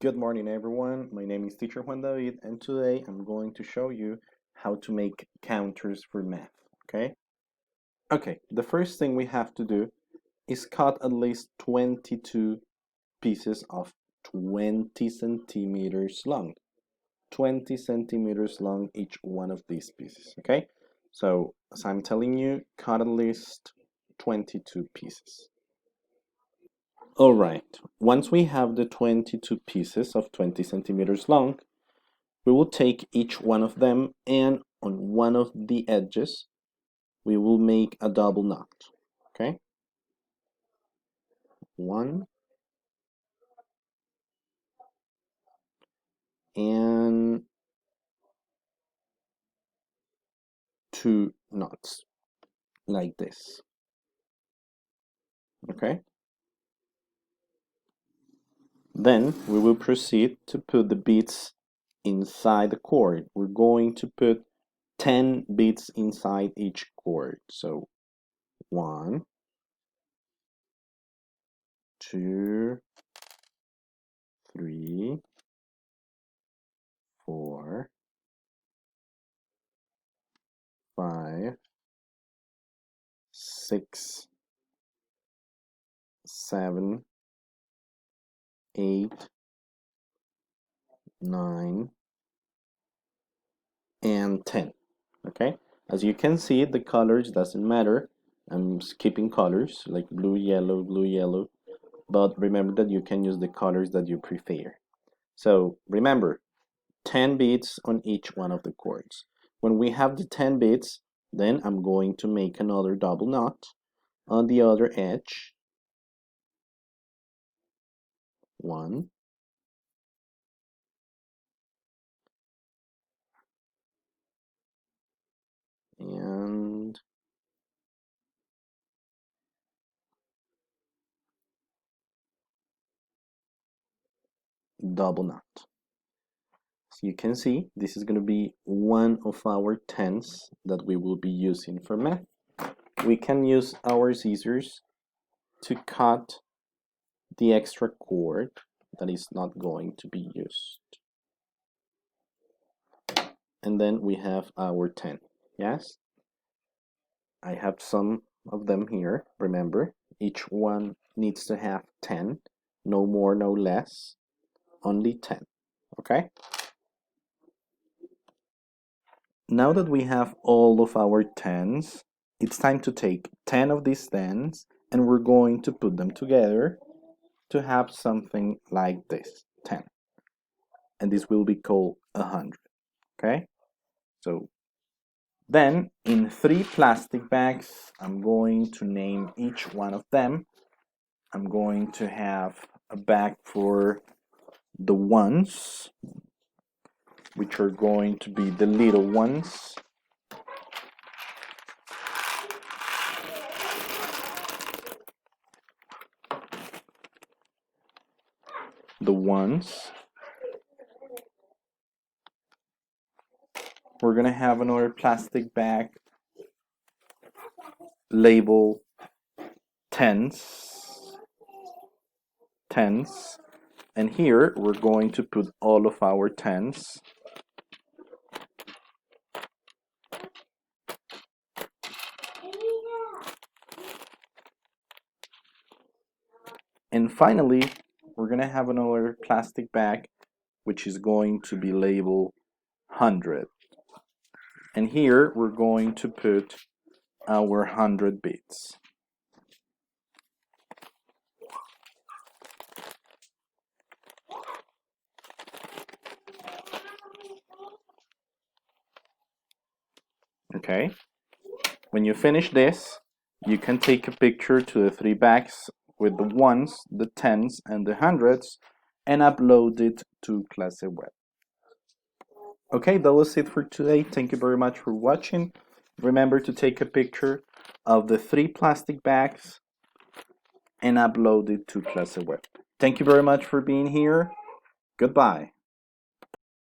Good morning, everyone. My name is Teacher Juan David, and today I'm going to show you how to make counters for math. Okay? Okay, the first thing we have to do is cut at least 22 pieces of 20 centimeters long. 20 centimeters long each one of these pieces. Okay? So, as I'm telling you, cut at least 22 pieces. All right, once we have the 22 pieces of 20 centimeters long, we will take each one of them and on one of the edges, we will make a double knot, okay? One and two knots, like this, okay? Then we will proceed to put the beads inside the cord. We're going to put 10 beads inside each cord. So 1, 2, 3, 4, 5, 6, 7, 8, 9, and 10. Okay, as you can see, the colors doesn't matter. I'm skipping colors like blue, yellow, but remember that you can use the colors that you prefer. So remember, 10 beads on each one of the cords. When we have the 10 beads, then I'm going to make another double knot on the other edge. 1, and double knot. So you can see this is going to be one of our tens that we will be using for math. We can use our scissors to cut the extra cord that is not going to be used. And then we have our 10. Yes? I have some of them here. Remember, each one needs to have 10. No more, no less. Only 10. Okay? Now that we have all of our 10s, it's time to take 10 of these 10s and we're going to put them together to have something like this, 10. And this will be called 100, okay? So then in 3 plastic bags, I'm going to name each one of them. I'm going to have a bag for the ones, which are going to be the little ones. The ones. We're gonna have another plastic bag label tens, and here we're going to put all of our tens. And finally, we're gonna have another plastic bag which is going to be labeled 100. And here we're going to put our 100 bits. Okay, when you finish this, you can take a picture to the 3 bags with the ones, the tens, and the hundreds and upload it to Clase Web. Okay, that was it for today. Thank you very much for watching. Remember to take a picture of the 3 plastic bags and upload it to Clase Web. Thank you very much for being here. Goodbye.